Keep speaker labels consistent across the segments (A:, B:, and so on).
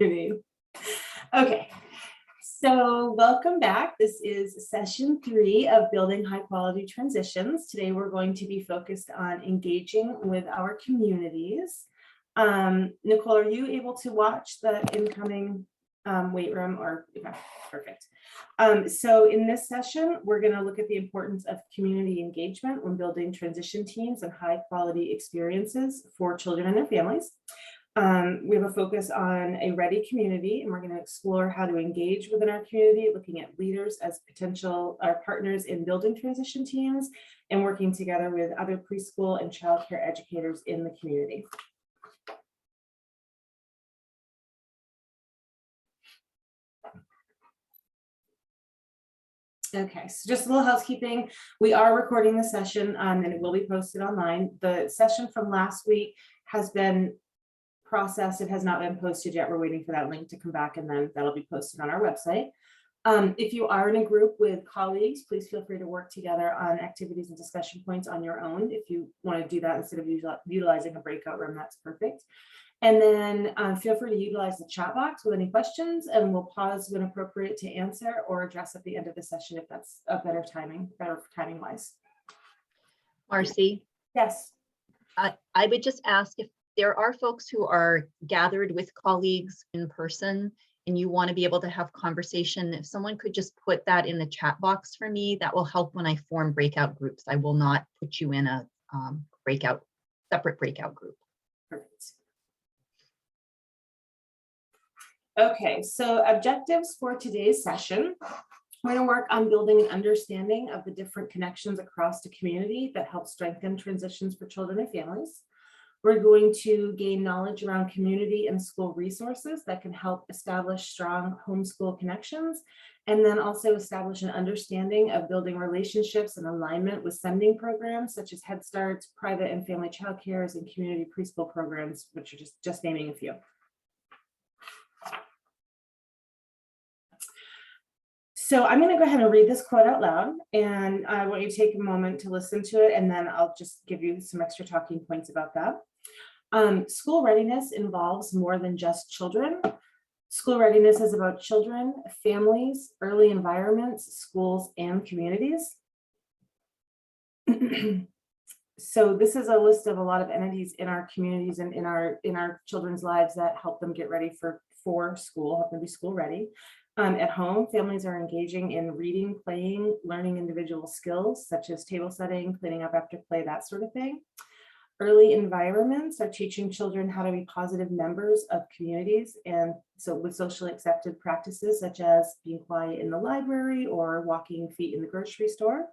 A: Okay, so welcome back. This is session 3 of Building High Quality Transitions. Today we're going to be focused on engaging with our communities. Nicole, are you able to watch the incoming weight room? Or okay, perfect. So in this session, we're going to look at the importance of community engagement when building transition teams and high quality experiences for children and their families. We have a focus on a ready community, and we're going to explore how to engage within our community, looking at leaders as potential partners in building transition teams and working together with other preschool and childcare educators in the community. Okay, so just a little housekeeping. We are recording the session and it will be posted online. The session from last week has been processed. It has not been posted yet. We're waiting for that link to come back, and then that'll be posted on our website. If you are in a group with colleagues, please feel free to work together on activities and discussion points on your own. If you want to do that instead of utilizing a breakout room, that's perfect. And then feel free to utilize the chat box with any questions, and we'll pause when appropriate to answer or address at the end of the session if that's a better timing wise.
B: Marcy?
A: Yes.
B: I would just ask if there are folks who are gathered with colleagues in person and you want to be able to have conversation, if someone could just put that in the chat box for me, that will help when I form breakout groups. I will not put you in a separate breakout group.
A: Perfect. Okay, so objectives for today's session. We're going to work on building an understanding of the different connections across the community that help strengthen transitions for children and families. We're going to gain knowledge around community and school resources that can help establish strong homeschool connections, and then also establish an understanding of building relationships and alignment with sending programs such as Head Starts, private and family childcares, and community preschool programs, which are just naming a few. So I'm going to go ahead and read this quote out loud, and I want you to take a moment to listen to it, and then I'll just give you some extra talking points about that. School readiness involves more than just children. School readiness is about children, families, early environments, schools, and communities. So this is a list of a lot of entities in our communities and in our children's lives that help them get ready for school, help them be school ready. At home, families are engaging in reading, playing, learning individual skills such as table setting, cleaning up after play, that sort of thing. Early environments are teaching children how to be positive members of communities, and so with socially accepted practices such as being quiet in the library or walking feet in the grocery store.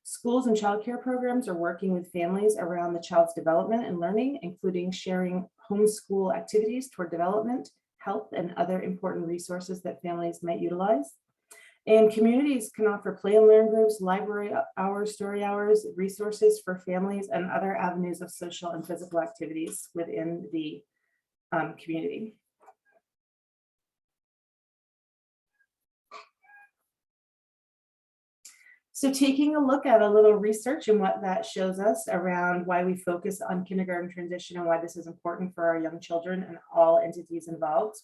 A: Schools and childcare programs are working with families around the child's development and learning, including sharing homeschool activities toward development, health, and other important resources that families might utilize. And communities can offer play and learn groups, library hours, story hours, resources for families, and other avenues of social and physical activities within the community. So taking a look at a little research and what that shows us around why we focus on kindergarten transition and why this is important for our young children and all entities involved.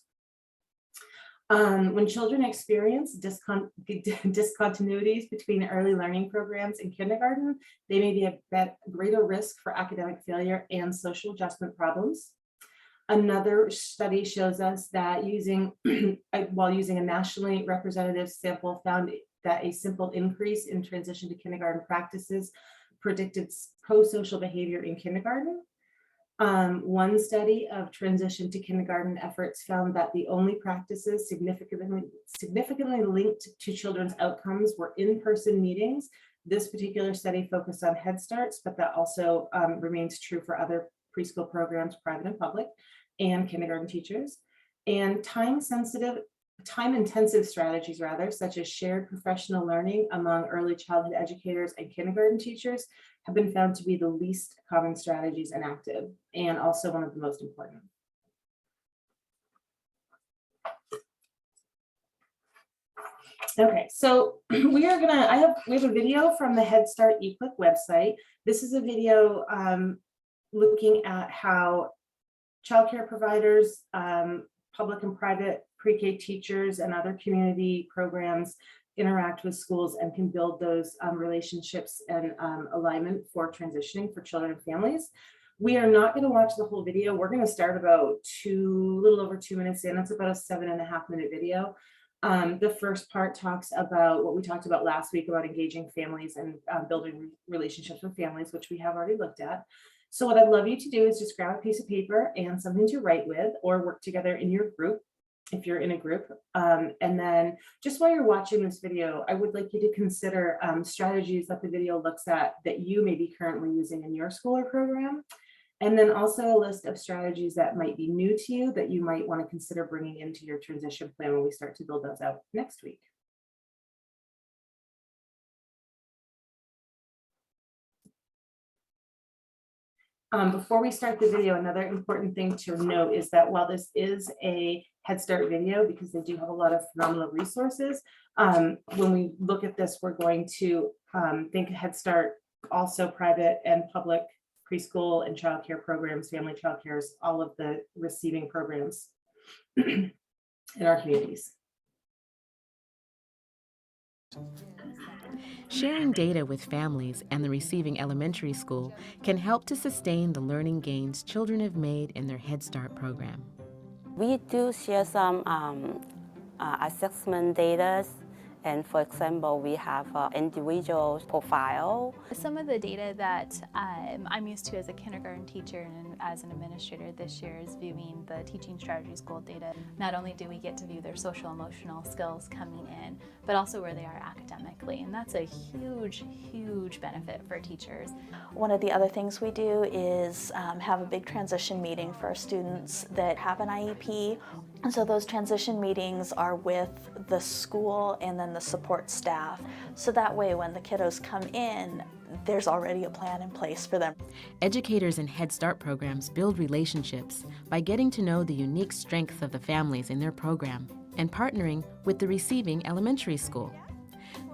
A: When children experience discontinuities between early learning programs and kindergarten, they may be at greater risk for academic failure and social adjustment problems. Another study shows us that while using a nationally representative sample found that a simple increase in transition to kindergarten practices predicted pro-social behavior in kindergarten. One study of transition to kindergarten efforts found that the only practices significantly linked to children's outcomes were in-person meetings. This particular study focused on Head Starts, but that also remains true for other preschool programs, private and public, and kindergarten teachers. And time-intensive strategies, such as shared professional learning among early childhood educators and kindergarten teachers, have been found to be the least common strategies enacted, and also one of the most important. Okay, so we have a video from the Head Start eClick website. This is a video looking at how childcare providers, public and private pre-K teachers and other community programs interact with schools and can build those relationships and alignment for transitioning for children and families. We are not going to watch the whole video. We're going to start about a little over 2 minutes in. It's about a 7.5-minute video. The first part talks about what we talked about last week about engaging families and building relationships with families, which we have already looked at. So what I'd love you to do is just grab a piece of paper and something to write with or work together in your group, if you're in a group. And then just while you're watching this video, I would like you to consider strategies that the video looks at that you may be currently using in your school or program. And then also a list of strategies that might be new to you that you might want to consider bringing into your transition plan when we start to build those out next week. Before we start the video, another important thing to note is that while this is a Head Start video, because they do have a lot of phenomenal resources, when we look at this, we're going to think Head Start, also private and public preschool and childcare programs, family childcares, all of the receiving programs in our communities.
C: Sharing data with families and the receiving elementary school can help to sustain the learning gains children have made in their Head Start program.
D: We do share some assessment data, and for example, we have an individual profile.
E: Some of the data that I'm used to as a kindergarten teacher and as an administrator this year is viewing the teaching strategies goal data. Not only do we get to view their social emotional skills coming in, but also where they are academically, and that's a huge, huge benefit for teachers.
F: One of the other things we do is have a big transition meeting for students that have an IEP. And so those transition meetings are with the school and then the support staff. So that way when the kiddos come in, there's already a plan in place for them.
C: Educators in Head Start programs build relationships by getting to know the unique strengths of the families in their program and partnering with the receiving elementary school.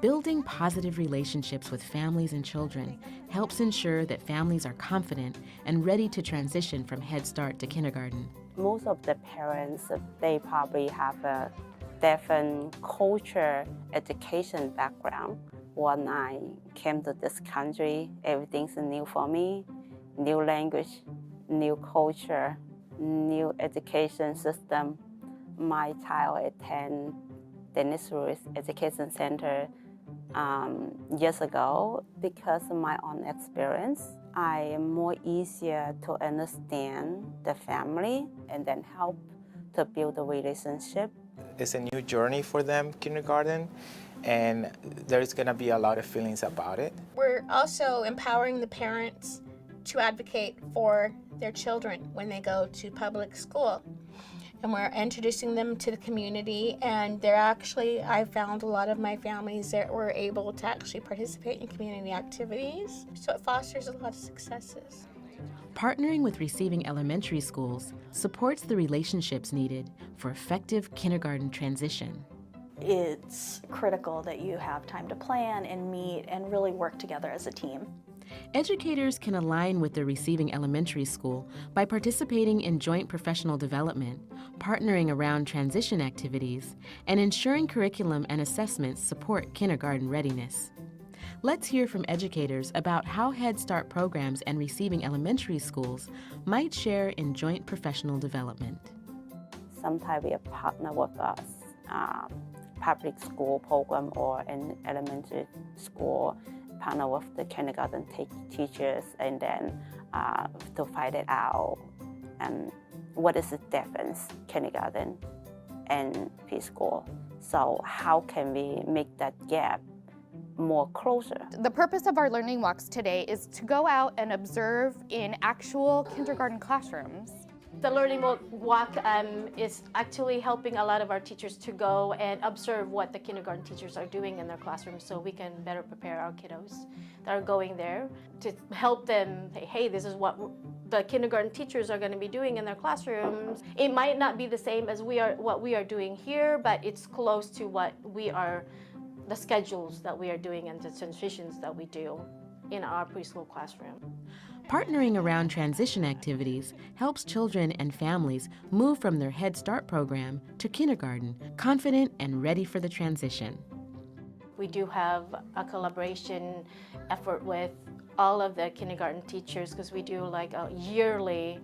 C: Building positive relationships with families and children helps ensure that families are confident and ready to transition from Head Start to kindergarten.
D: Most of the parents, they probably have a different culture, education background. When I came to this country, everything's new for me. New language, new culture, new education system. My child attended Dennis Ruiz Education Center years ago. Because of my own experience, I am more easier to understand the family and then help to build a relationship.
G: It's a new journey for them, kindergarten, and there's going to be a lot of feelings about it.
H: We're also empowering the parents to advocate for their children when they go to public school. And we're introducing them to the community, and they're actually, I found a lot of my families that were able to actually participate in community activities. So it fosters a lot of successes.
C: Partnering with receiving elementary schools supports the relationships needed for effective kindergarten transition.
F: It's critical that you have time to plan and meet and really work together as a team.
C: Educators can align with the receiving elementary school by participating in joint professional development, partnering around transition activities, and ensuring curriculum and assessments support kindergarten readiness. Let's hear from educators about how Head Start programs and receiving elementary schools might share in joint professional development.
D: Sometimes we partner with a public school program or an elementary school, partner with the kindergarten teachers, and then to find it out and what is the difference kindergarten and preschool. So how can we make that gap more closer?
I: The purpose of our learning walks today is to go out and observe in actual kindergarten classrooms.
J: The learning walk is actually helping a lot of our teachers to go and observe what the kindergarten teachers are doing in their classrooms so we can better prepare our kiddos that are going there to help them, hey, this is what the kindergarten teachers are going to be doing in their classrooms. It might not be the same as what we are doing here, but it's close to what the schedules that we are doing and the transitions that we do in our preschool classroom.
C: Partnering around transition activities helps children and families move from their Head Start program to kindergarten, confident and ready for the transition.
J: We do have a collaboration effort with all of the kindergarten teachers because we do like a yearly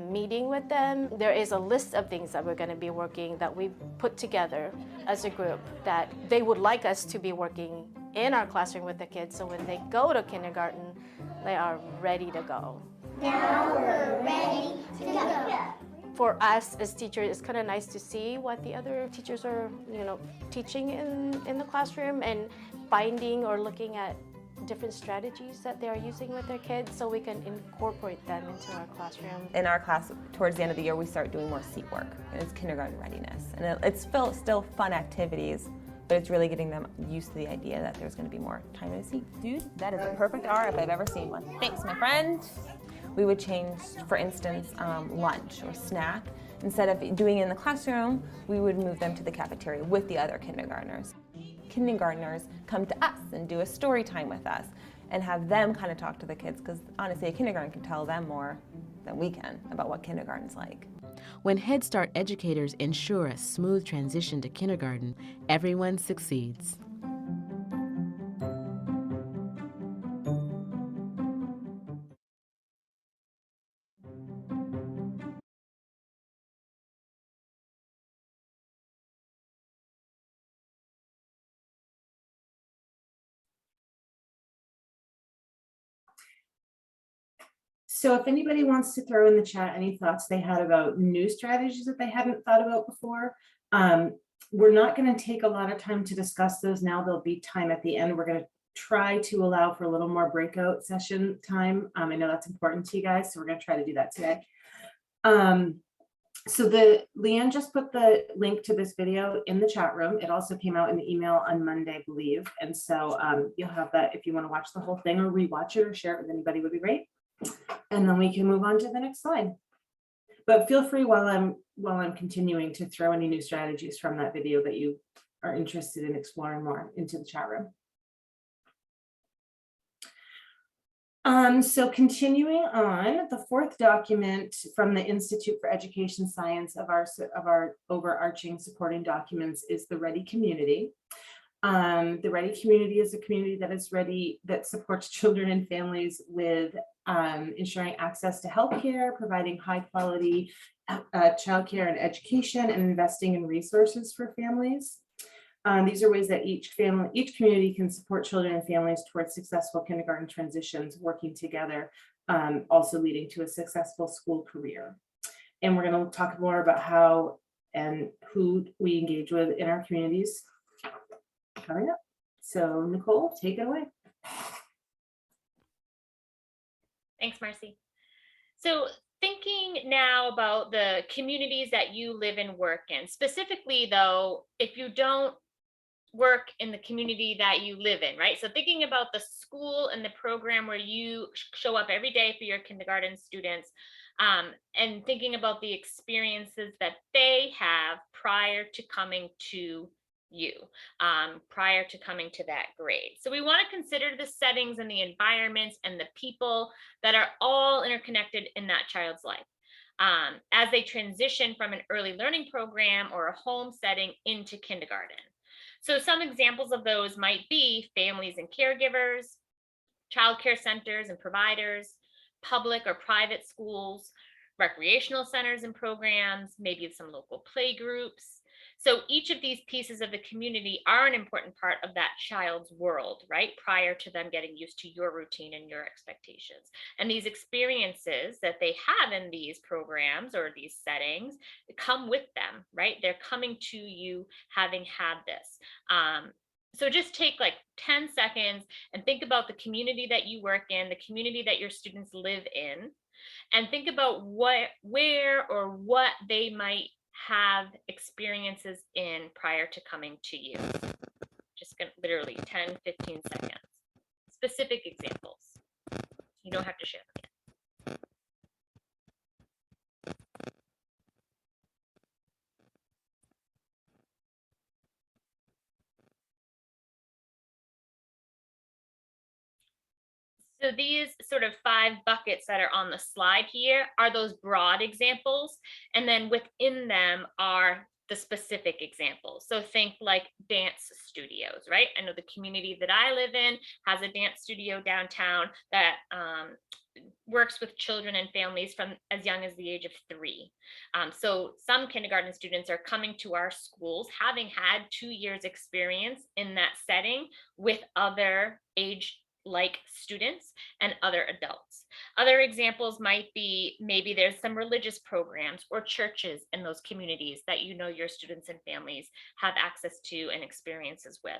J: meeting with them. There is a list of things that we're going to be working that we put together as a group that they would like us to be working in our classroom with the kids, so when they go to kindergarten, they are ready to go.
K: Now we're ready to go.
J: For us as teachers, it's kind of nice to see what the other teachers are, teaching in the classroom and finding or looking at different strategies that they are using with their kids so we can incorporate them into our classroom.
L: In our class, towards the end of the year, we start doing more seat work, and it's kindergarten readiness. And it's still fun activities, but it's really getting them used to the idea that there's going to be more time in a seat. Dude, that is a perfect hour if I've ever seen one. Thanks, my friend. We would change, for instance, lunch or snack. Instead of doing it in the classroom, we would move them to the cafeteria with the other kindergartners. Kindergartners come to us and do a story time with us and have them kind of talk to the kids, because honestly, a kindergarten can tell them more than we can about what kindergarten's like.
C: When Head Start educators ensure a smooth transition to kindergarten, everyone succeeds.
A: So if anybody wants to throw in the chat any thoughts they had about new strategies that they hadn't thought about before, we're not going to take a lot of time to discuss those now. There'll be time at the end. We're going to try to allow for a little more breakout session time. I know that's important to you guys, so we're going to try to do that today. So Leanne just put the link to this video in the chat room. It also came out in the email on Monday, I believe. And so you'll have that if you want to watch the whole thing or rewatch it or share it with anybody would be great. And then we can move on to the next slide. But feel free while I'm continuing to throw any new strategies from that video that you are interested in exploring more into the chat room. So continuing on, the fourth document from the Institute for Education Science of our overarching supporting documents is the Ready Community. The Ready Community is a community that is ready, that supports children and families with ensuring access to healthcare, providing high quality childcare and education, and investing in resources for families. These are ways that each community can support children and families towards successful kindergarten transitions, working together, also leading to a successful school career. And we're going to talk more about how and who we engage with in our communities coming up. So Nicole, take it away.
M: Thanks, Marcy. So thinking now about the communities that you live and work in, specifically though, if you don't work in the community that you live in, right? So thinking about the school and the program where you show up every day for your kindergarten students, and thinking about the experiences that they have prior to coming to you, prior to coming to that grade. So we want to consider the settings and the environments and the people that are all interconnected in that child's life as they transition from an early learning program or a home setting into kindergarten. So some examples of those might be families and caregivers, childcare centers and providers, public or private schools, recreational centers and programs, maybe some local play groups. So each of these pieces of the community are an important part of that child's world, right? Prior to them getting used to your routine and your expectations. And these experiences that they have in these programs or these settings come with them, right? They're coming to you having had this. So just take like 10 seconds and think about the community that you work in, the community that your students live in, and think about where or what they might have experiences in prior to coming to you. Just gonna literally 10, 15 seconds. Specific examples. You don't have to share them yet. So these sort of 5 buckets that are on the slide here are those broad examples, and then within them are the specific examples. So think like dance studios, right? I know the community that I live in has a dance studio downtown that works with children and families from as young as the age of 3. So some kindergarten students are coming to our schools having had 2 years experience in that setting with other age like students and other adults. Other examples might be maybe there's some religious programs or churches in those communities that you know your students and families have access to and experiences with.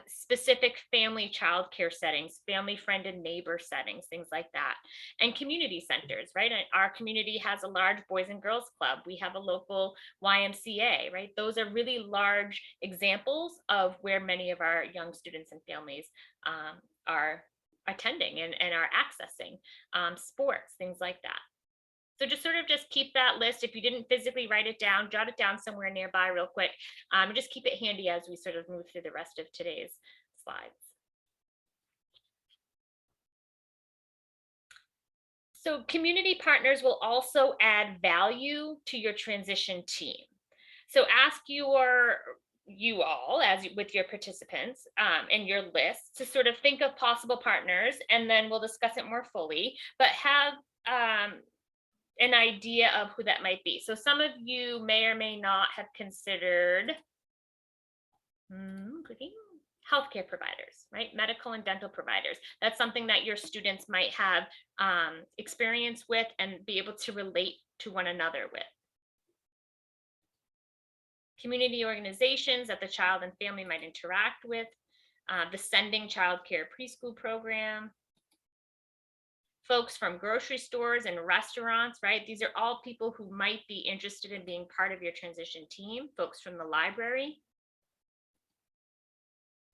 M: Specific family childcare settings, family friend and neighbor settings, things like that. And community centers, right? Our community has a large Boys and Girls Club. We have a local YMCA, right? Those are really large examples of where many of our young students and families are attending and are accessing sports, things like that. So just sort of just keep that list. If you didn't physically write it down, jot it down somewhere nearby real quick. Just keep it handy as we sort of move through the rest of today's slides. So community partners will also add value to your transition team. So ask you all as with your participants and your list to sort of think of possible partners, and then we'll discuss it more fully, but have an idea of who that might be. So some of you may or may not have considered healthcare providers, right? Medical and dental providers. That's something that your students might have experience with and be able to relate to one another with. Community organizations that the child and family might interact with, the Sending Childcare Preschool Program, folks from grocery stores and restaurants, right? These are all people who might be interested in being part of your transition team. Folks from the library.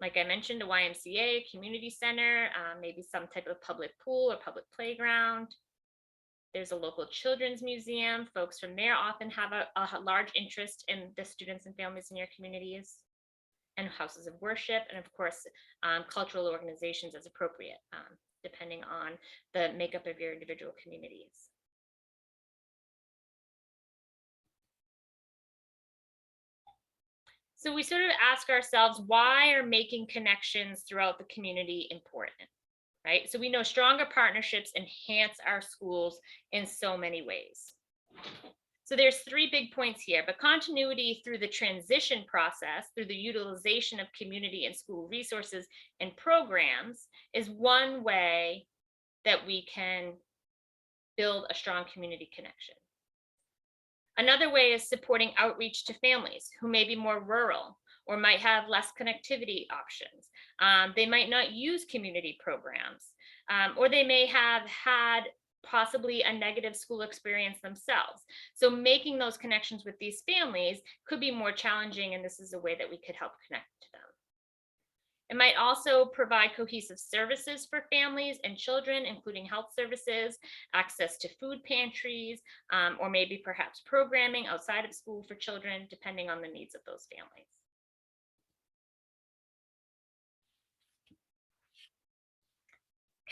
M: Like I mentioned, a YMCA, community center, maybe some type of public pool or public playground. There's a local children's museum. Folks from there often have a large interest in the students and families in your communities. And houses of worship, and of course, cultural organizations as appropriate, depending on the makeup of your individual communities. So we sort of ask ourselves, why are making connections throughout the community important, right? So we know stronger partnerships enhance our schools in so many ways. So there's 3 big points here, but continuity through the transition process, through the utilization of community and school resources and programs is one way that we can build a strong community connection. Another way is supporting outreach to families who may be more rural or might have less connectivity options. They might not use community programs, or they may have had possibly a negative school experience themselves. So making those connections with these families could be more challenging, and this is a way that we could help connect to them. It might also provide cohesive services for families and children, including health services, access to food pantries, or maybe perhaps programming outside of school for children, depending on the needs of those families.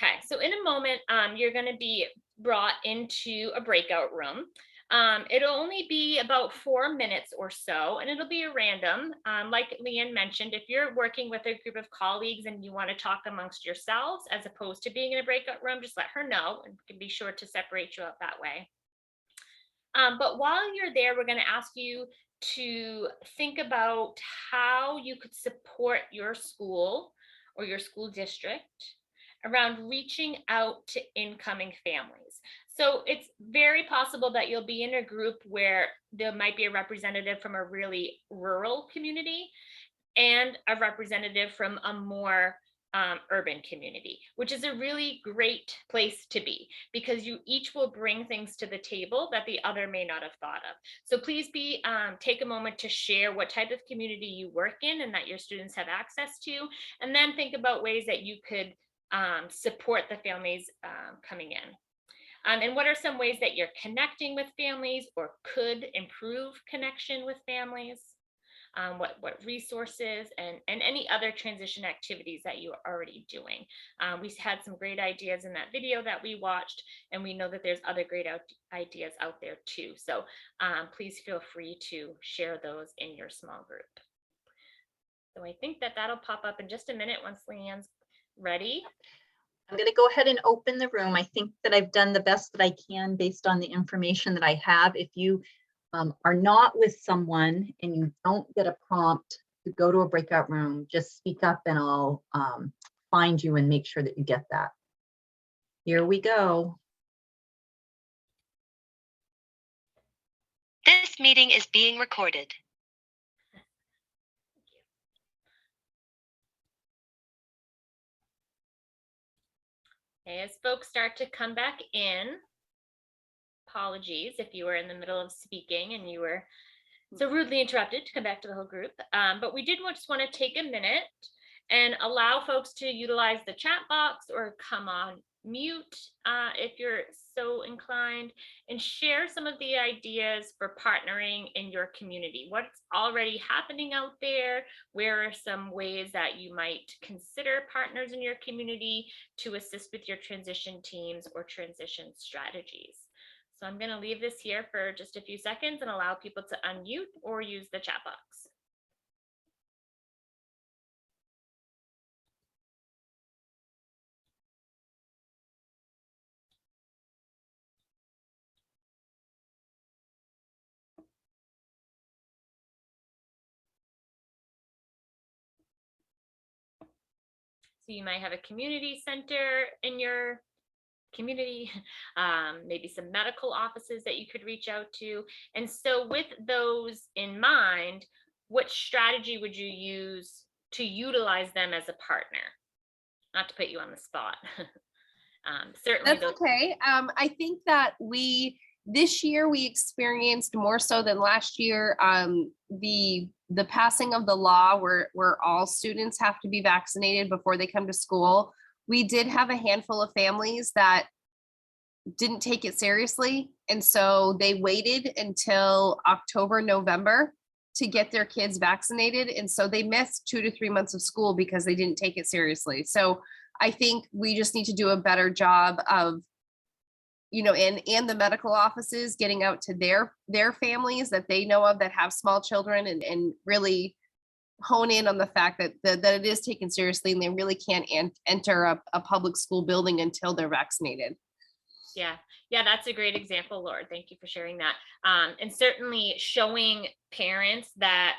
M: Okay, so in a moment, you're going to be brought into a breakout room. It'll only be about 4 minutes or so, and it'll be a random. Like Leanne mentioned, if you're working with a group of colleagues and you want to talk amongst yourselves as opposed to being in a breakout room, just let her know and can be sure to separate you out that way. But while you're there, we're going to ask you to think about how you could support your school or your school district around reaching out to incoming families. So it's very possible that you'll be in a group where there might be a representative from a really rural community and a representative from a more urban community, which is a really great place to be because you each will bring things to the table that the other may not have thought of. So please take a moment to share what type of community you work in and that your students have access to, and then think about ways that you could support the families coming in. And what are some ways that you're connecting with families or could improve connection with families? what resources and any other transition activities that you are already doing. We had some great ideas in that video that we watched, and we know that there's other great ideas out there too. So please feel free to share those in your small group. So I think that that'll pop up in just a minute once Leanne's ready.
B: I'm going to go ahead and open the room. I think that I've done the best that I can based on the information that I have. If you are not with someone and you don't get a prompt to go to a breakout room, just speak up and I'll find you and make sure that you get that. Here we go.
N: This meeting is being recorded.
M: Okay, as folks start to come back in, apologies if you were in the middle of speaking and you were so rudely interrupted to come back to the whole group. But we did just want to take a minute and allow folks to utilize the chat box or come on mute if you're so inclined, and share some of the ideas for partnering in your community. What's already happening out there? Where are some ways that you might consider partners in your community to assist with your transition teams or transition strategies? So I'm going to leave this here for just a few seconds and allow people to unmute or use the chat box. So you might have a community center in your community, maybe some medical offices that you could reach out to. And so with those in mind, what strategy would you use to utilize them as a partner? Not to put you on the spot. Certainly.
O: That's okay. I think that this year we experienced more so than last year, the passing of the law where all students have to be vaccinated before they come to school. We did have a handful of families that didn't take it seriously. And so they waited until October, November to get their kids vaccinated. And so they missed 2 to 3 months of school because they didn't take it seriously. So I think we just need to do a better job of, and the medical offices getting out to their families that they know of that have small children, and really hone in on the fact that it is taken seriously and they really can't enter a public school building until they're vaccinated.
M: Yeah, that's a great example, Lord. Thank you for sharing that. And certainly showing parents that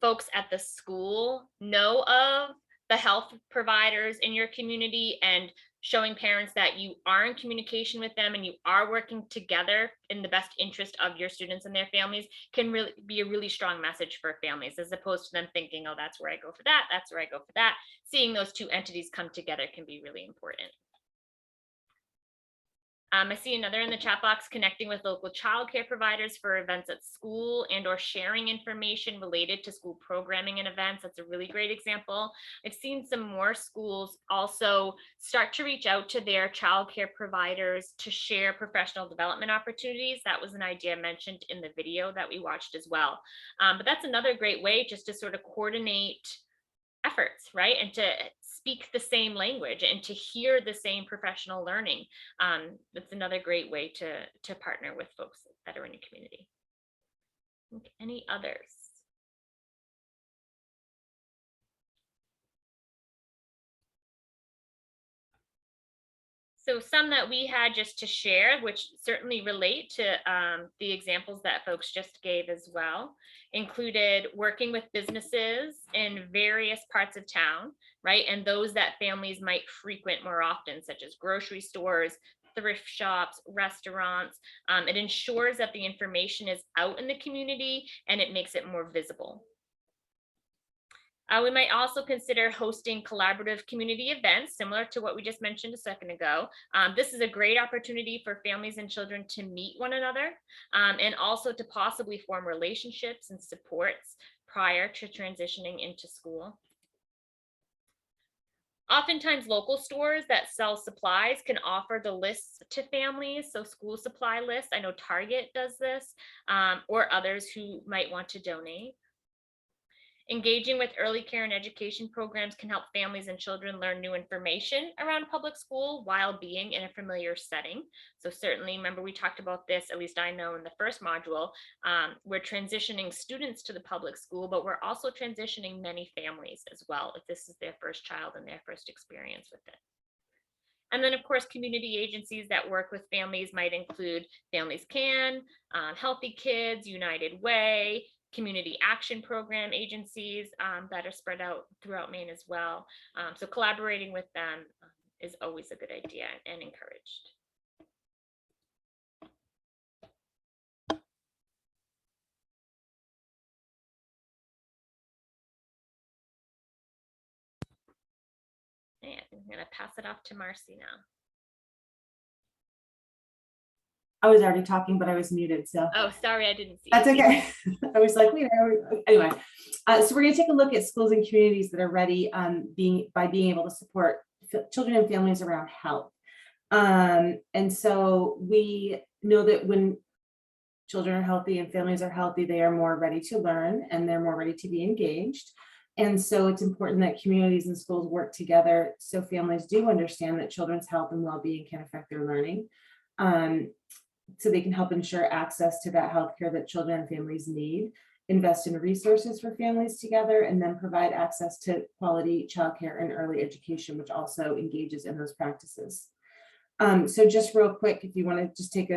M: folks at the school know of the health providers in your community, and showing parents that you are in communication with them and you are working together in the best interest of your students and their families can really be a really strong message for families, as opposed to them thinking, oh, that's where I go for that, that's where I go for that. Seeing those two entities come together can be really important. I see another in the chat box, connecting with local childcare providers for events at school and or sharing information related to school programming and events. That's a really great example. I've seen some more schools also start to reach out to their childcare providers to share professional development opportunities. That was an idea mentioned in the video that we watched as well. But that's another great way just to sort of coordinate efforts, right? And to speak the same language and to hear the same professional learning. That's another great way to partner with folks that are in your community. Any others? So some that we had just to share, which certainly relate to the examples that folks just gave as well, included working with businesses in various parts of town, right? And those that families might frequent more often, such as grocery stores, thrift shops, restaurants. It ensures that the information is out in the community and it makes it more visible. We might also consider hosting collaborative community events, similar to what we just mentioned a second ago. This is a great opportunity for families and children to meet one another, and also to possibly form relationships and supports prior to transitioning into school. Oftentimes local stores that sell supplies can offer the lists to families, so school supply lists. I know Target does this, or others who might want to donate. Engaging with early care and education programs can help families and children learn new information around public school while being in a familiar setting. So certainly, remember we talked about this, at least I know in the first module, we're transitioning students to the public school, but we're also transitioning many families as well if this is their first child and their first experience with it. And then, of course, community agencies that work with families might include Families Can, Healthy Kids, United Way, community action program agencies that are spread out throughout Maine as well. So collaborating with them is always a good idea and encouraged. And I'm going to pass it off to Marcy now.
A: I was already talking, but I was muted, so.
M: Oh, sorry, I didn't see.
A: That's okay. I was like, wait, anyway. So we're going to take a look at schools and communities that are ready by being able to support children and families around health. And so we know that when children are healthy and families are healthy, they are more ready to learn and they're more ready to be engaged. And so it's important that communities and schools work together so families do understand that children's health and well-being can affect their learning. So they can help ensure access to that healthcare that children and families need, invest in resources for families together, and then provide access to quality childcare and early education, which also engages in those practices. So just real quick, if you want to just take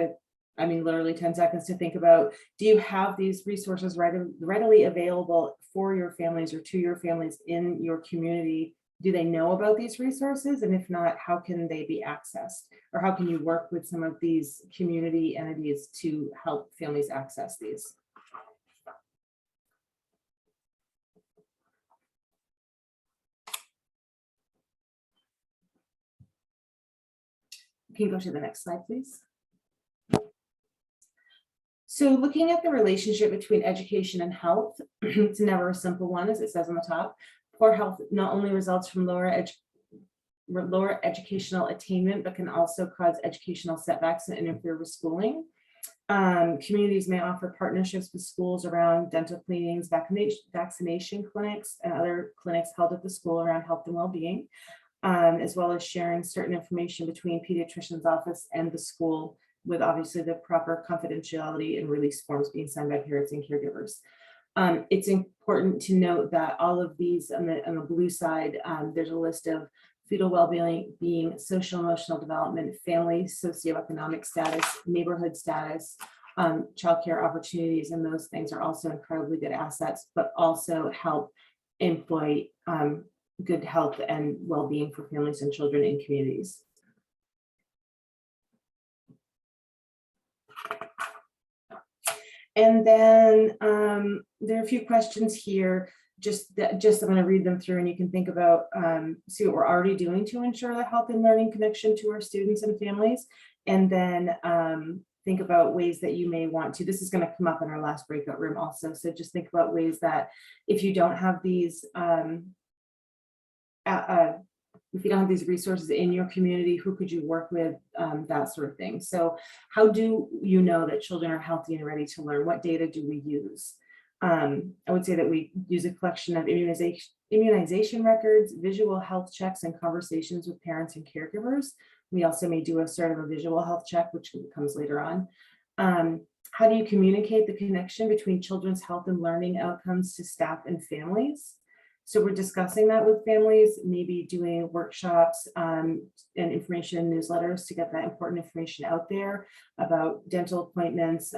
A: literally 10 seconds to think about, do you have these resources readily available for your families or to your families in your community? Do they know about these resources? And if not, how can they be accessed? Or how can you work with some of these community entities to help families access these? Can you go to the next slide, please? So looking at the relationship between education and health, it's never a simple one, as it says on the top. Poor health not only results from lower educational attainment, but can also cause educational setbacks and interfere with schooling. Communities may offer partnerships with schools around dental cleanings, vaccination clinics, and other clinics held at the school around health and well-being, as well as sharing certain information between pediatrician's office and the school, with obviously the proper confidentiality and release forms being signed by parents and caregivers. It's important to note that all of these on the blue side, there's a list of fetal well-being, social emotional development, family socioeconomic status, neighborhood status, childcare opportunities, and those things are also incredibly good assets, but also help employ good health and well-being for families and children in communities. And then there are a few questions here, just I'm going to read them through and you can think about, see what we're already doing to ensure the health and learning connection to our students and families. And then think about ways that you may want to, this is going to come up in our last breakout room also. So just think about ways that if you don't have these, if you don't have these resources in your community, who could you work with, that sort of thing. So how do you know that children are healthy and ready to learn? What data do we use? I would say that we use a collection of immunization records, visual health checks, and conversations with parents and caregivers. We also may do a sort of a visual health check, which comes later on. How do you communicate the connection between children's health and learning outcomes to staff and families? So we're discussing that with families, maybe doing workshops and information newsletters to get that important information out there about dental appointments,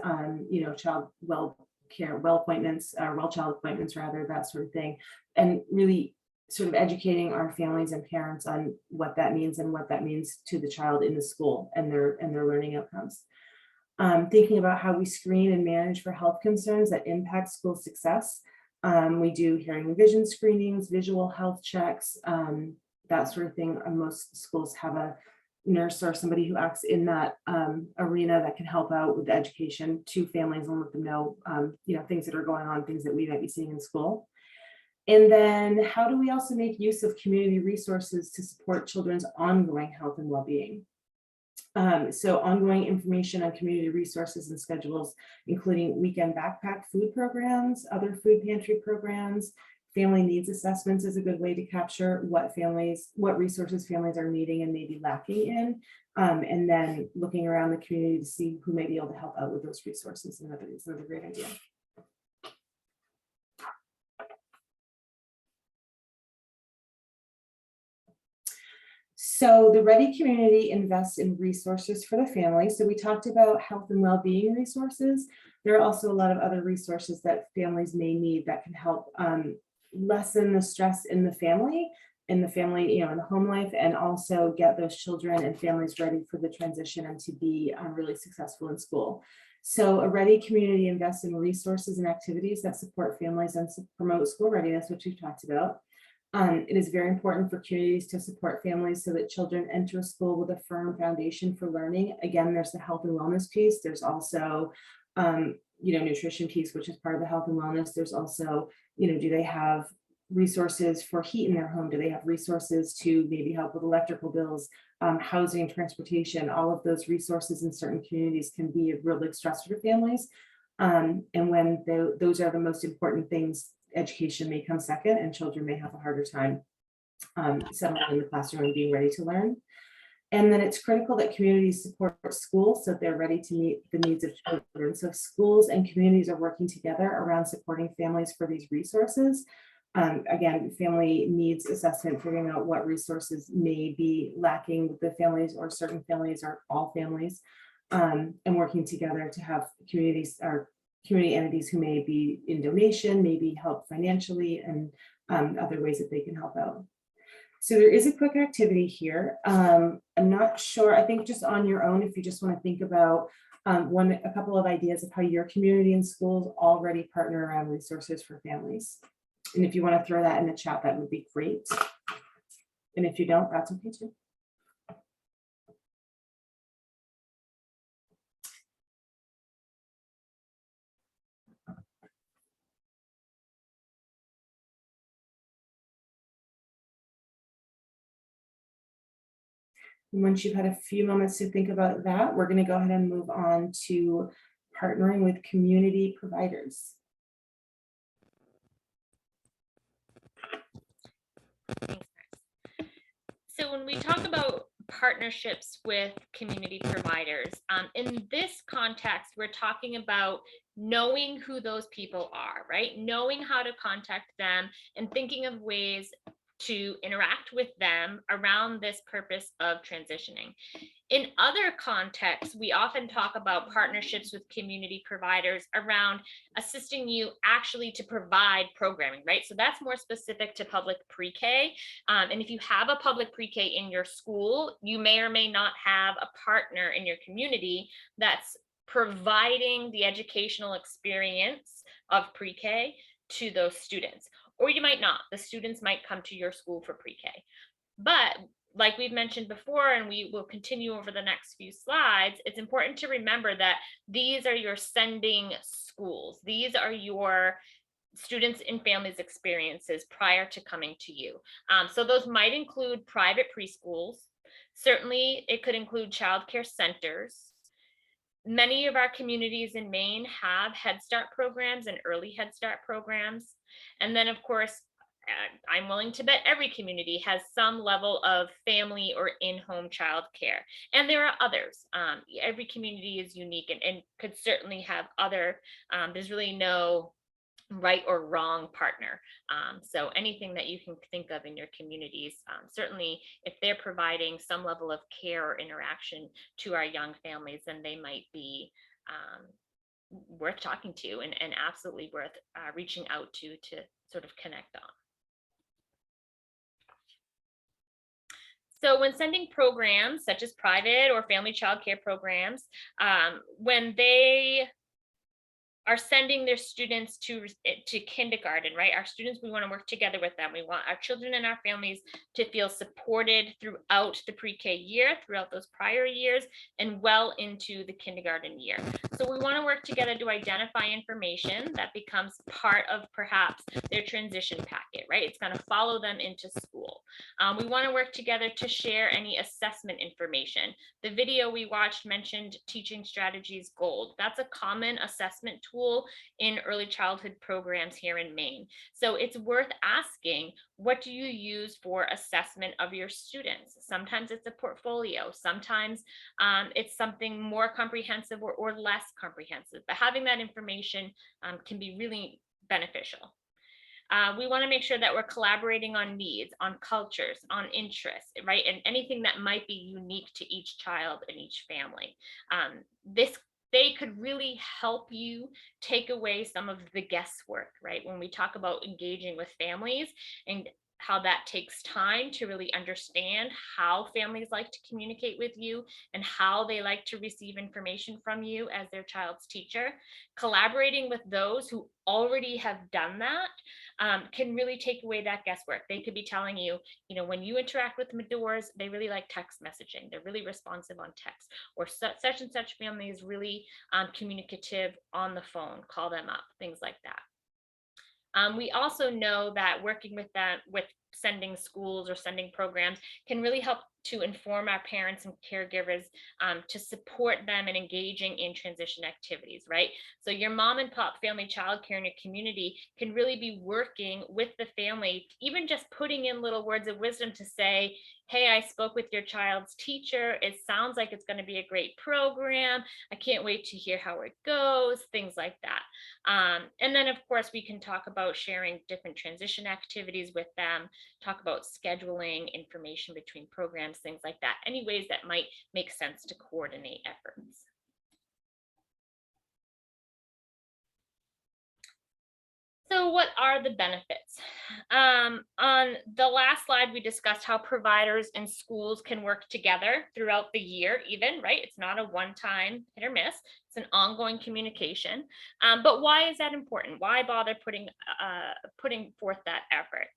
A: child well appointments, well child appointments rather, that sort of thing, and really sort of educating our families and parents on what that means and what that means to the child in the school and their learning outcomes. Thinking about how we screen and manage for health concerns that impact school success. We do hearing and vision screenings, visual health checks, that sort of thing. Most schools have a nurse or somebody who acts in that arena that can help out with the education to families and let them know, things that are going on, things that we might be seeing in school. And then how do we also make use of community resources to support children's ongoing health and well-being? So ongoing information on community resources and schedules, including weekend backpack food programs, other food pantry programs, Family needs assessments is a good way to capture what resources families are needing and maybe lacking in. And then looking around the community to see who may be able to help out with those resources. Is another great idea. So the Ready community invests in resources for the family. So we talked about health and well-being resources. There are also a lot of other resources that families may need that can help lessen the stress in the family, in the home life, and also get those children and families ready for the transition and to be really successful in school. So a Ready community invests in resources and activities that support families and promote school readiness, which we've talked about. It is very important for communities to support families so that children enter school with a firm foundation for learning. Again, there's the health and wellness piece. There's also, nutrition piece, which is part of the health and wellness. There's also, do they have resources for heat in their home? Do they have resources to maybe help with electrical bills, housing, transportation? All of those resources in certain communities can be a real big stressor to families. And when those are the most important things, education may come second, and children may have a harder time settling in the classroom and being ready to learn. And then it's critical that communities support schools so they're ready to meet the needs of children. So schools and communities are working together around supporting families for these resources. Again, family needs assessment, figuring out what resources may be lacking with the families or certain families or all families, and working together to have communities or community entities who may be in donation, maybe help financially, and other ways that they can help out. So there is a quick activity here. I'm not sure, I think just on your own, if you just want to think about a couple of ideas of how your community and schools already partner around resources for families. And if you want to throw that in the chat, that would be great. And if you don't, that's okay too. And once you've had a few moments to think about that, we're going to go ahead and move on to partnering with community providers.
M: Thanks, Chris. So when we talk about partnerships with community providers, in this context, we're talking about knowing who those people are, right? Knowing how to contact them and thinking of ways to interact with them around this purpose of transitioning. In other contexts, we often talk about partnerships with community providers around assisting you actually to provide programming, right? So that's more specific to public pre-K. And if you have a public pre-K in your school, you may or may not have a partner in your community that's providing the educational experience of pre-K to those students. Or you might not. The students might come to your school for pre-K. But like we've mentioned before, and we will continue over the next few slides, it's important to remember that these are your sending schools. These are your students and families' experiences prior to coming to you. So those might include private preschools. Certainly, it could include childcare centers. Many of our communities in Maine have Head Start programs and early Head Start programs. And then, of course, I'm willing to bet every community has some level of family or in-home childcare. And there are others. Every community is unique and could certainly have other, there's really no right or wrong partner. So anything that you can think of in your communities, certainly if they're providing some level of care or interaction to our young families, then they might be worth talking to and absolutely worth reaching out to sort of connect on. So when sending programs such as private or family child care programs, when they are sending their students to kindergarten, right? Our students, we want to work together with them. We want our children and our families to feel supported throughout the pre-K year, throughout those prior years, and well into the kindergarten year. So we want to work together to identify information that becomes part of perhaps their transition packet, right? It's going to follow them into school. We want to work together to share any assessment information. The video we watched mentioned Teaching Strategies Gold. That's a common assessment tool in early childhood programs here in Maine. So it's worth asking, what do you use for assessment of your students? Sometimes it's a portfolio, sometimes it's something more comprehensive or less comprehensive, but having that information can be really beneficial. We want to make sure that we're collaborating on needs, on cultures, on interests, right? And anything that might be unique to each child and each family. They could really help you take away some of the guesswork, right? When we talk about engaging with families and how that takes time to really understand how families like to communicate with you and how they like to receive information from you as their child's teacher. Collaborating with those who already have done that can really take away that guesswork. They could be telling you, when you interact with Medors, they really like text messaging. They're really responsive on text, or such and such family is really communicative on the phone. Call them up, things like that. We also know that working with sending schools or sending programs can really help to inform our parents and caregivers to support them in engaging in transition activities, right? So your mom and pop family childcare in your community can really be working with the family, even just putting in little words of wisdom to say, hey, I spoke with your child's teacher. It sounds like it's going to be a great program. I can't wait to hear how it goes, things like that. And then, of course, we can talk about sharing different transition activities with them, talk about scheduling information between programs, things like that, any ways that might make sense to coordinate efforts. So what are the benefits? On the last slide, we discussed how providers and schools can work together throughout the year even, right? It's not a one-time hit or miss. It's an ongoing communication. But why is that important? Why bother putting forth that effort?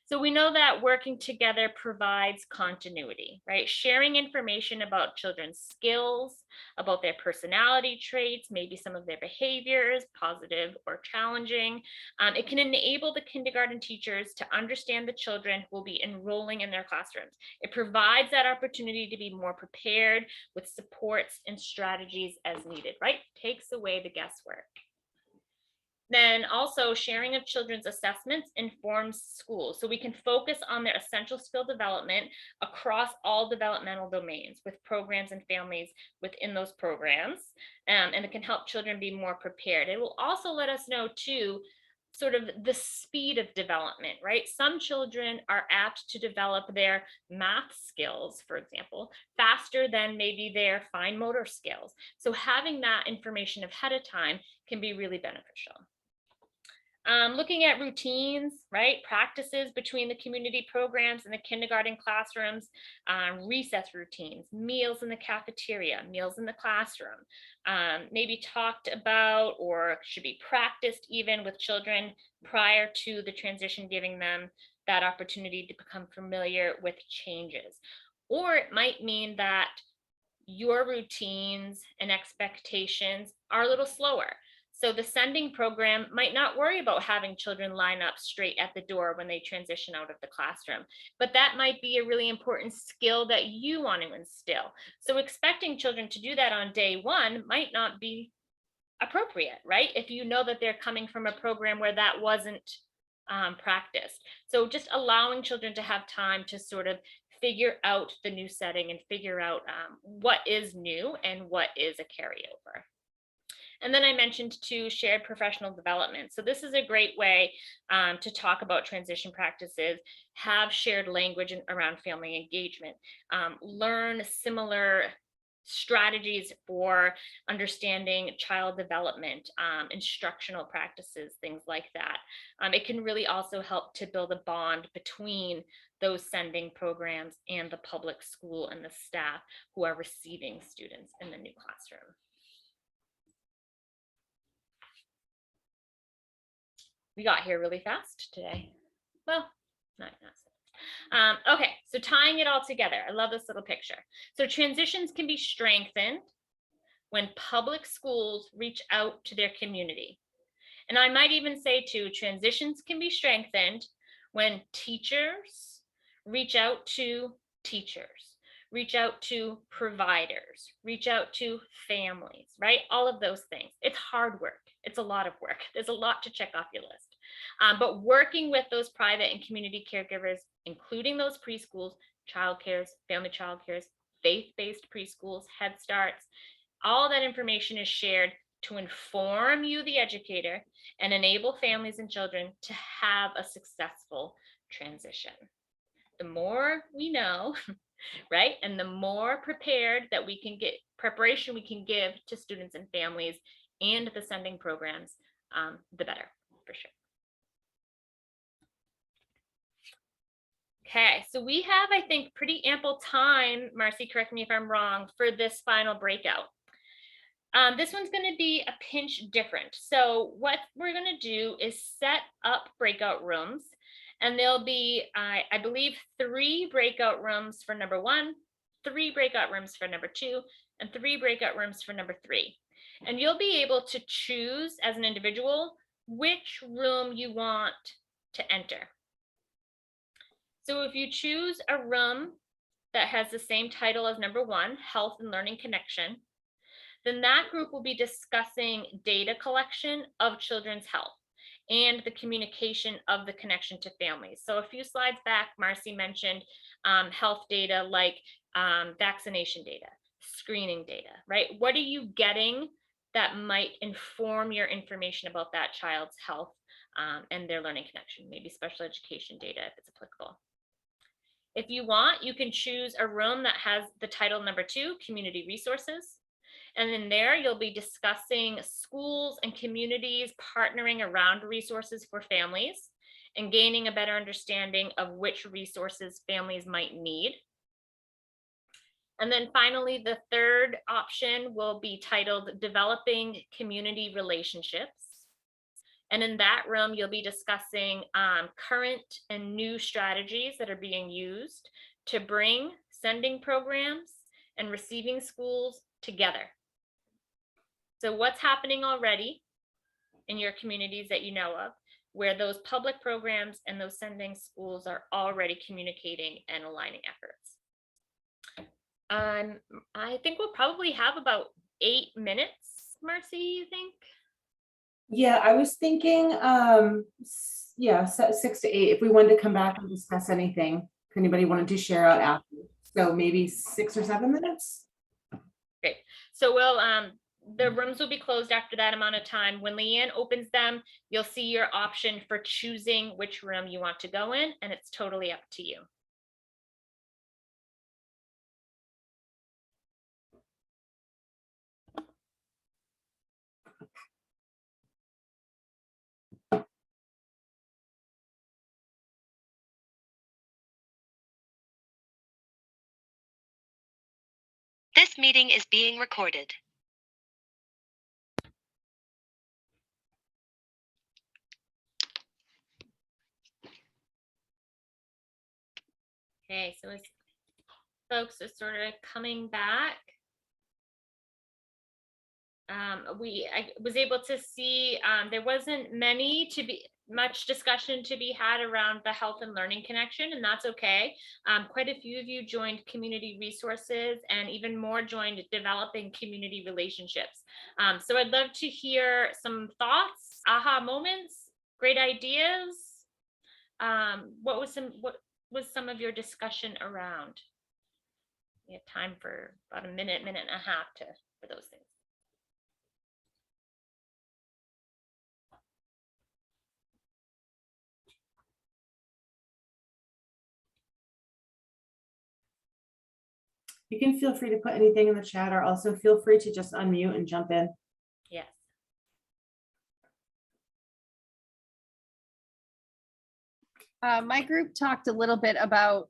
M: So we know that working together provides continuity, right? Sharing information about children's skills, about their personality traits, maybe some of their behaviors, positive or challenging. It can enable the kindergarten teachers to understand the children who will be enrolling in their classrooms. It provides that opportunity to be more prepared with supports and strategies as needed, right? Takes away the guesswork. Then also sharing of children's assessments informs schools. So we can focus on their essential skill development across all developmental domains with programs and families within those programs. And it can help children be more prepared. It will also let us know too, sort of the speed of development, right? Some children are apt to develop their math skills, for example, faster than maybe their fine motor skills. So having that information ahead of time can be really beneficial. Looking at routines, right? Practices between the community programs and the kindergarten classrooms, recess routines, meals in the cafeteria, meals in the classroom, maybe talked about or should be practiced even with children prior to the transition, giving them that opportunity to become familiar with changes. Or it might mean that your routines and expectations are a little slower. So the sending program might not worry about having children line up straight at the door when they transition out of the classroom, but that might be a really important skill that you want to instill. So expecting children to do that on day one might not be appropriate, right? If you know that they're coming from a program where that wasn't practiced. So just allowing children to have time to sort of figure out the new setting and figure out what is new and what is a carryover. And then I mentioned too, shared professional development. So this is a great way to talk about transition practices, have shared language around family engagement, learn similar strategies for understanding child development, instructional practices, things like that. It can really also help to build a bond between those sending programs and the public school and the staff who are receiving students in the new classroom. We got here really fast today. Well, not fast. Okay, so tying it all together, I love this little picture. So transitions can be strengthened when public schools reach out to their community. And I might even say too, transitions can be strengthened when teachers reach out to teachers, reach out to providers, reach out to families, right? All of those things. It's hard work. It's a lot of work. There's a lot to check off your list. But working with those private and community caregivers, including those preschools, child cares, family child cares, faith-based preschools, Head Starts, all that information is shared to inform you, the educator, and enable families and children to have a successful transition. The more we know, right, and the more prepared that we can get, preparation we can give to students and families and the sending programs, the better, for sure. Okay, so we have, I think, pretty ample time, Marcy, correct me if I'm wrong, for this final breakout. This one's going to be a pinch different. So what we're going to do is set up breakout rooms, and there'll be, I believe, 3 breakout rooms for number 1, 3 breakout rooms for number 2, and 3 breakout rooms for number 3. And you'll be able to choose as an individual which room you want to enter. So if you choose a room that has the same title as number 1, Health and Learning Connection, then that group will be discussing data collection of children's health and the communication of the connection to families. So a few slides back, Marcy mentioned health data like vaccination data, screening data, right? What are you getting that might inform your information about that child's health and their learning connection, maybe special education data if it's applicable. If you want, you can choose a room that has the title number 2, Community Resources. And in there, you'll be discussing schools and communities partnering around resources for families and gaining a better understanding of which resources families might need. And then finally, the third option will be titled Developing Community Relationships. And in that room, you'll be discussing current and new strategies that are being used to bring sending programs and receiving schools together. So what's happening already in your communities that you know of, where those public programs and those sending schools are already communicating and aligning efforts. I think we'll probably have about 8 minutes, Marcy, you think?
A: Yeah, I was thinking, yeah, 6 to 8, if we wanted to come back and discuss anything, if anybody wanted to share out after. So maybe 6 or 7 minutes.
M: Great. So we'll, the rooms will be closed after that amount of time. When Leanne opens them, you'll see your option for choosing which room you want to go in, and it's totally up to you.
N: This meeting is being recorded.
M: Okay, so as folks are sort of coming back, I was able to see there wasn't much discussion to be had around the health and learning connection, and that's okay. Quite a few of you joined community resources, and even more joined developing community relationships. So I'd love to hear some thoughts, aha moments, great ideas. What was some of your discussion around? We have time for about a minute and a half for those things.
A: You can feel free to put anything in the chat, or also feel free to just unmute and jump in.
M: Yes.
O: My group talked a little bit about,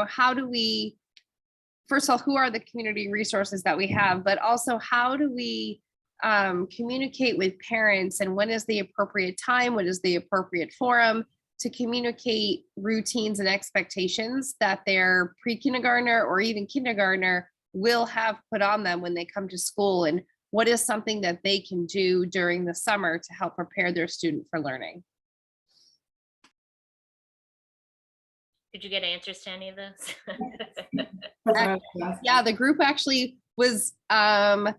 O: how do we, first of all, who are the community resources that we have, but also how do we communicate with parents, and when is the appropriate time, what is the appropriate forum to communicate routines and expectations that their pre-kindergartner or even kindergartner will have put on them when they come to school, and what is something that they can do during the summer to help prepare their student for learning.
M: Did you get answers to any of those?
O: Yeah, the group actually was, I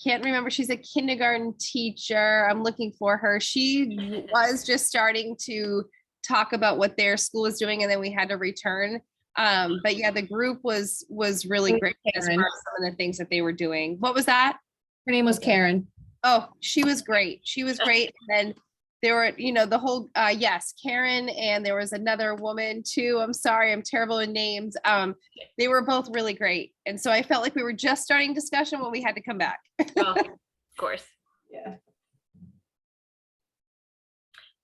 O: can't remember, she's a kindergarten teacher. I'm looking for her. She was just starting to talk about what their school was doing, and then we had to return. But yeah, the group was really great as far as some of the things that they were doing. What was that?
P: Her name was Karen.
O: Oh, she was great. She was great. And then there were, the whole, yes, Karen, and there was another woman too. I'm sorry, I'm terrible in names. They were both really great. And so I felt like we were just starting discussion when we had to come back.
M: Oh, of course.
A: Yeah.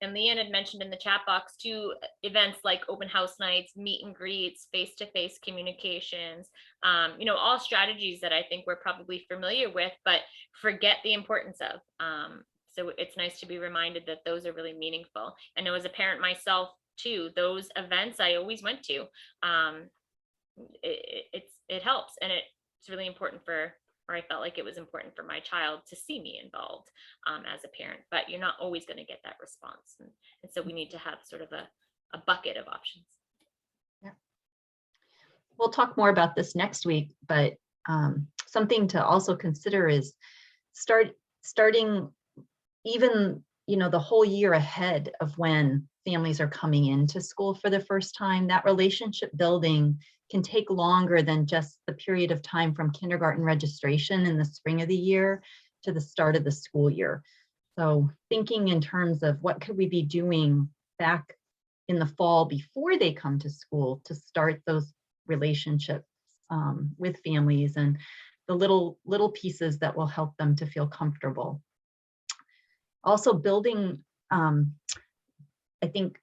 M: And Leanne had mentioned in the chat box too, events like open house nights, meet and greets, face-to-face communications, all strategies that I think we're probably familiar with, but forget the importance of. So it's nice to be reminded that those are really meaningful. I know as a parent myself too, those events I always went to. It helps, and it's really important or I felt like it was important for my child to see me involved as a parent, but you're not always going to get that response. And so we need to have sort of a bucket of options.
B: Yeah. We'll talk more about this next week, but something to also consider is starting even, the whole year ahead of when families are coming into school for the first time. That relationship building can take longer than just the period of time from kindergarten registration in the spring of the year to the start of the school year. So thinking in terms of what could we be doing back in the fall before they come to school to start those relationships with families and the little pieces that will help them to feel comfortable. Also building, I think,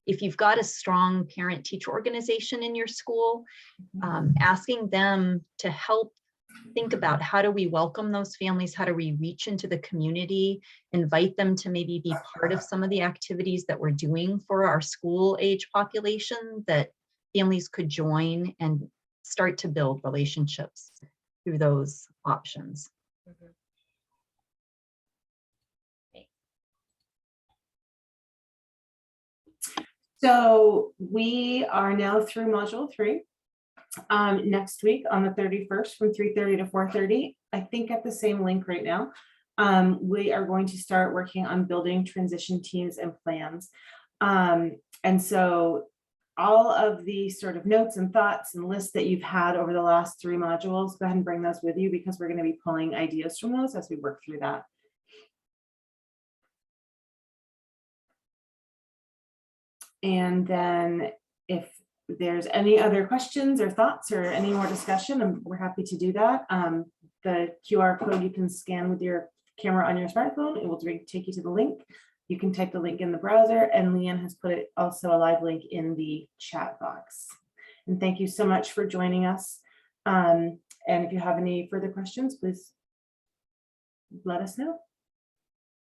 B: if you've got a strong parent-teacher organization in your school, asking them to help think about how do we welcome those families, how do we reach into the community, invite them to maybe be part of some of the activities that we're doing for our school age population, that families could join and start to build relationships through those options.
M: Mm-hmm.
A: So we are now through module 3. Next week on the 31st from 3:30 to 4:30, I think at the same link right now, we are going to start working on building transition teams and plans. And so all of the sort of notes and thoughts and lists that you've had over the last 3 modules, go ahead and bring those with you, because we're going to be pulling ideas from those as we work through that. And then if there's any other questions or thoughts or any more discussion, we're happy to do that. The QR code you can scan with your camera on your smartphone. It will take you to the link. You can type the link in the browser, and Leanne has put it also a live link in the chat box. And thank you so much for joining us. And if you have any further questions, please let us know.